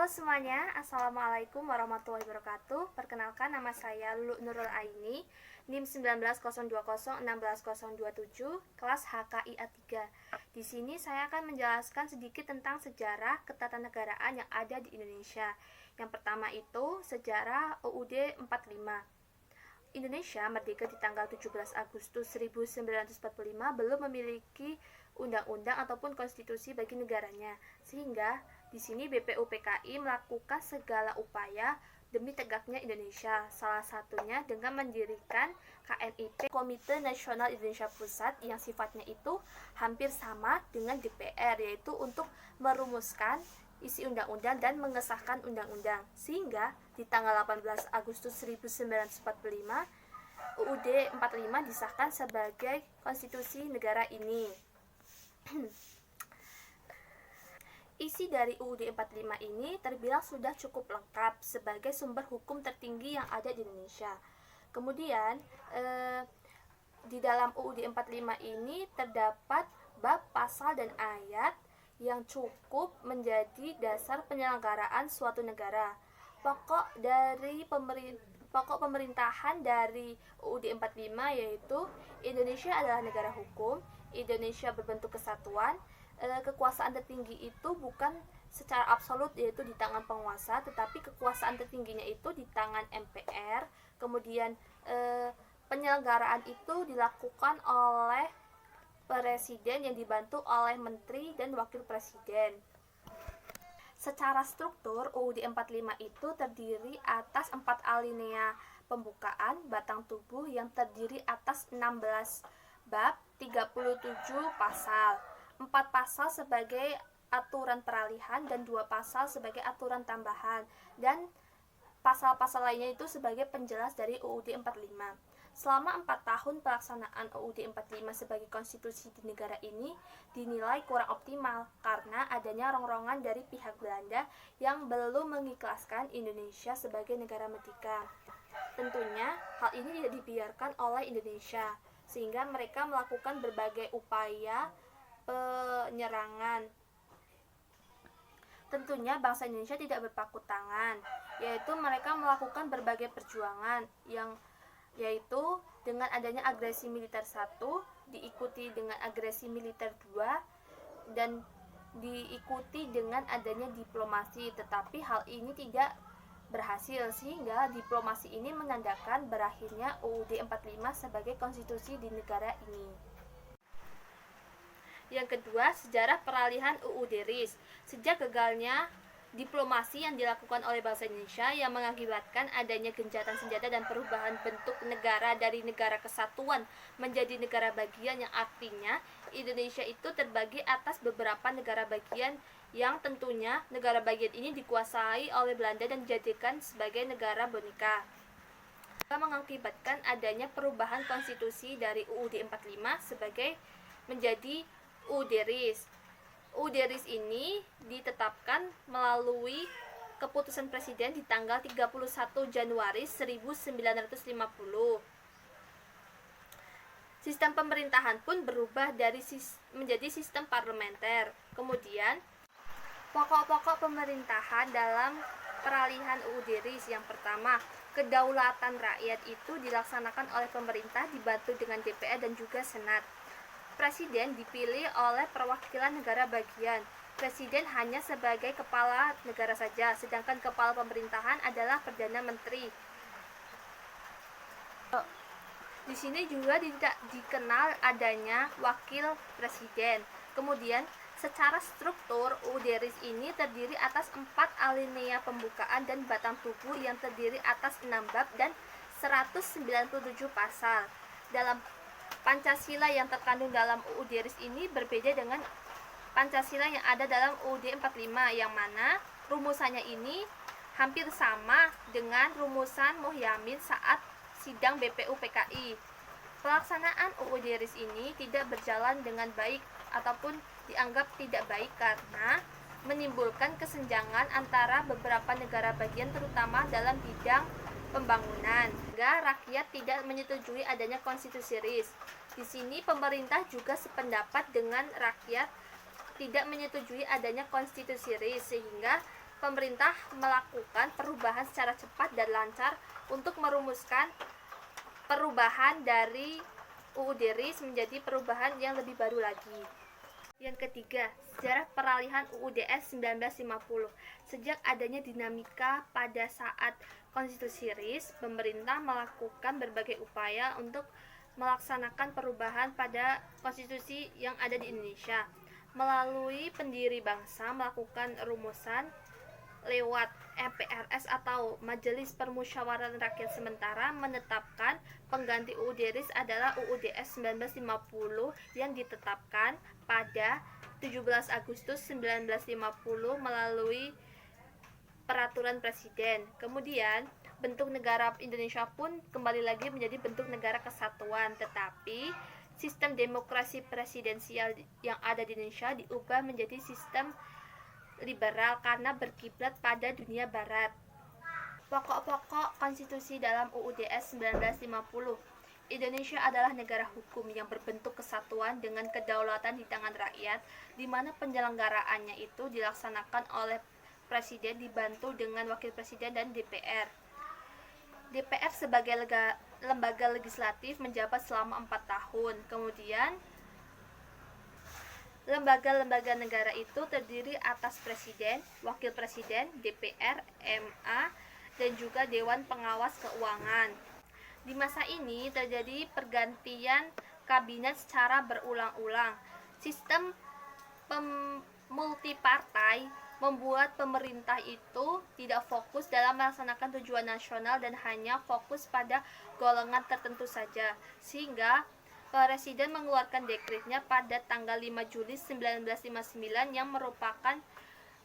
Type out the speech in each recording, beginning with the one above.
semuanya, Assalamualaikum warahmatullahi wabarakatuh. Perkenalkan, nama saya Lulu Nurul Aini, NIM 19020160027, kelas HKIA 3. Di sini saya akan menjelaskan sedikit tentang sejarah ketatanegaraan yang ada di Indonesia. Yang pertama itu sejarah UUD 45. Indonesia merdeka di tanggal 17 Agustus 1945, belum memiliki undang-undang ataupun konstitusi bagi negaranya, sehingga di sini BPUPKI melakukan segala upaya demi tegaknya Indonesia, salah satunya dengan mendirikan KNIP, Komite Nasional Indonesia Pusat, yang sifatnya itu hampir sama dengan DPR, yaitu untuk merumuskan isi undang-undang dan mengesahkan undang-undang, sehingga di tanggal 18 Agustus 1945 UUD 45 disahkan sebagai konstitusi negara ini. Isi dari UUD 45 ini terbilang sudah cukup lengkap sebagai sumber hukum tertinggi yang ada di Indonesia. Kemudian di dalam UUD 45 ini terdapat bab, pasal, dan ayat yang cukup menjadi dasar penyelenggaraan suatu negara. Pokok pemerintahan dari UUD 45 yaitu Indonesia adalah negara hukum, Indonesia berbentuk kesatuan, kekuasaan tertinggi itu bukan secara absolut yaitu di tangan penguasa, tetapi kekuasaan tertingginya itu di tangan MPR. Kemudian penyelenggaraan itu dilakukan oleh presiden yang dibantu oleh menteri dan wakil presiden. Secara struktur, UUD 45 itu terdiri atas 4 alinea pembukaan batang tubuh yang terdiri atas 16 bab, 37 pasal. 4 pasal sebagai aturan peralihan dan 2 pasal sebagai aturan tambahan, dan pasal-pasal lainnya itu sebagai penjelas dari UUD 45. Selama 4 tahun pelaksanaan UUD 45 sebagai konstitusi di negara ini dinilai kurang optimal karena adanya rongrongan dari pihak Belanda yang belum mengikhlaskan Indonesia sebagai negara merdeka. Tentunya hal ini tidak dibiarkan oleh Indonesia, sehingga mereka melakukan berbagai upaya penyerangan. Tentunya bangsa Indonesia tidak berpangku tangan, yaitu mereka melakukan berbagai perjuangan yaitu dengan adanya agresi militer 1, diikuti dengan agresi militer 2, dan diikuti dengan adanya diplomasi, tetapi hal ini tidak berhasil, sehingga diplomasi ini menandakan berakhirnya UUD 45 sebagai konstitusi di negara ini. Yang kedua, sejarah peralihan UUD RIS. Sejak gagalnya diplomasi yang dilakukan oleh bangsa Indonesia yang mengakibatkan adanya gencatan senjata dan perubahan bentuk negara dari negara kesatuan menjadi negara bagian, yang artinya Indonesia itu terbagi atas beberapa negara bagian, yang tentunya negara bagian ini dikuasai oleh Belanda dan dijadikan sebagai negara boneka. Mengakibatkan adanya perubahan konstitusi dari UUD 45 sebagai menjadi UUD RIS. UUD RIS ini ditetapkan melalui keputusan presiden di tanggal 31 Januari 1950. Sistem pemerintahan pun berubah menjadi sistem parlementer. Kemudian, pokok-pokok pemerintahan dalam peralihan UUD RIS: yang pertama, kedaulatan rakyat itu dilaksanakan oleh pemerintah dibantu dengan DPR dan juga Senat. Presiden dipilih oleh perwakilan negara bagian. Presiden hanya sebagai kepala negara saja, sedangkan kepala pemerintahan adalah Perdana Menteri. Di sini juga tidak dikenal adanya wakil presiden. Kemudian, secara struktur UUD RIS ini terdiri atas 4 alinea pembukaan dan batang tubuh yang terdiri atas 6 bab dan 197 pasal. Dalam Pancasila yang terkandung dalam UUD RIS ini berbeda dengan Pancasila yang ada dalam UUD 45, yang mana rumusannya ini hampir sama dengan rumusan Muhyamin saat sidang BPUPKI. Pelaksanaan UUD RIS ini tidak berjalan dengan baik ataupun dianggap tidak baik karena menimbulkan kesenjangan antara beberapa negara bagian, terutama dalam bidang pembangunan, sehingga rakyat tidak menyetujui adanya konstitusi RIS. Di sini pemerintah juga sependapat dengan rakyat tidak menyetujui adanya konstitusi RIS, sehingga pemerintah melakukan perubahan secara cepat dan lancar untuk merumuskan perubahan dari UUD RIS menjadi perubahan yang lebih baru lagi. Yang ketiga, sejarah peralihan UUDS 1950. Sejak adanya dinamika pada saat konstitusi RIS, pemerintah melakukan berbagai upaya untuk melaksanakan perubahan pada konstitusi yang ada di Indonesia. Melalui pendiri bangsa melakukan rumusan lewat MPRS atau Majelis Permusyawaratan Rakyat sementara menetapkan pengganti UUD RIS adalah UUDS 1950 yang ditetapkan pada 17 Agustus 1950 melalui peraturan presiden. Kemudian bentuk negara Indonesia pun kembali lagi menjadi bentuk negara kesatuan, tetapi sistem demokrasi presidensial yang ada di Indonesia diubah menjadi sistem liberal karena berkiblat pada dunia barat. Pokok-pokok konstitusi dalam UUDS 1950. Indonesia adalah negara hukum yang berbentuk kesatuan dengan kedaulatan di tangan rakyat, di mana penyelenggaraannya itu dilaksanakan oleh presiden dibantu dengan wakil presiden dan DPR. DPR sebagai lembaga legislatif menjabat selama 4 tahun. Kemudian lembaga-lembaga negara itu terdiri atas presiden, wakil presiden, DPR, MA, dan juga Dewan Pengawas Keuangan. Di masa ini terjadi pergantian kabinet secara berulang-ulang. Sistem multipartai membuat pemerintah itu tidak fokus dalam melaksanakan tujuan nasional dan hanya fokus pada golongan tertentu saja, sehingga Presiden mengeluarkan dekretnya pada tanggal 5 Juli 1959 yang merupakan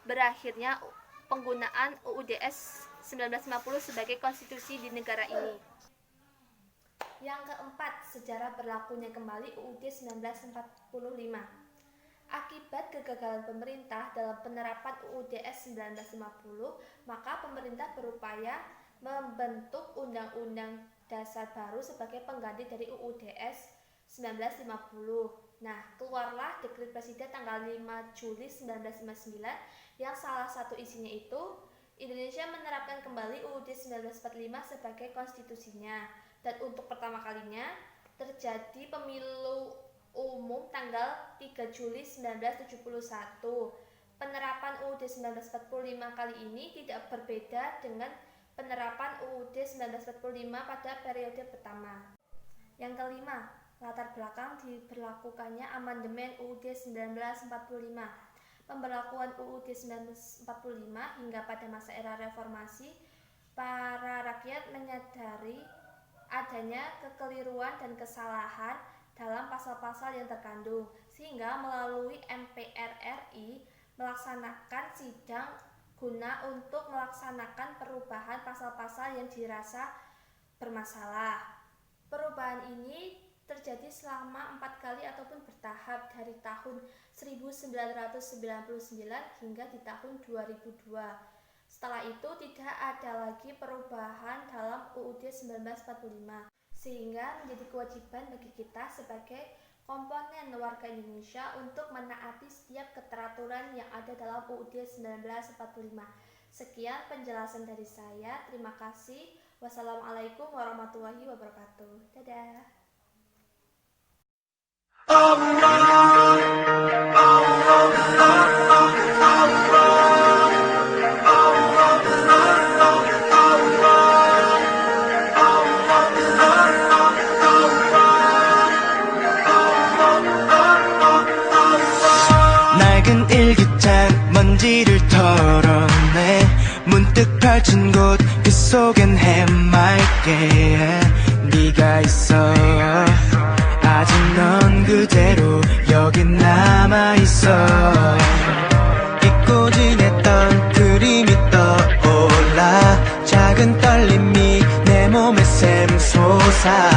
berakhirnya penggunaan UUDS 1950 sebagai konstitusi di negara ini. Yang keempat, sejarah berlakunya kembali UUD 1945. Akibat kegagalan pemerintah dalam penerapan UUDS 1950, maka pemerintah berupaya membentuk Undang-Undang Dasar baru sebagai pengganti dari UUDS 1950. Nah, keluarlah dekret presiden tanggal 5 Juli 1959 yang salah satu isinya itu Indonesia menerapkan kembali UUD 1945 sebagai konstitusinya. Dan untuk pertama kalinya terjadi pemilu umum tanggal 3 Juli 1971. Penerapan UUD 1945 kali ini tidak berbeda dengan penerapan UUD 1945 pada periode pertama. Yang kelima, latar belakang diberlakukannya amandemen UUD 1945. Pemberlakuan UUD 1945 hingga pada masa era reformasi, para rakyat menyadari adanya kekeliruan dan kesalahan dalam pasal-pasal yang terkandung, sehingga melalui MPR RI melaksanakan sidang guna untuk melaksanakan perubahan pasal-pasal yang dirasa bermasalah. Perubahan ini terjadi selama 4 kali ataupun bertahap dari tahun 1999 hingga di tahun 2002. Setelah itu tidak ada lagi perubahan dalam UUD 1945, sehingga menjadi kewajiban bagi kita sebagai komponen warga Indonesia untuk menaati setiap keteraturan yang ada dalam UUD 1945. Sekian penjelasan dari saya. Terima kasih. Wassalamualaikum warahmatullahi wabarakatuh. Dadah. 낡은 일기장 먼지를 털어내 문득 펼친 곳 그 속엔 해맑게 네가 있어. 아직 넌 그대로 여기 남아있어. 잊고 지냈던 그림이 떠올라 작은 떨림이 내 몸에 샘솟아.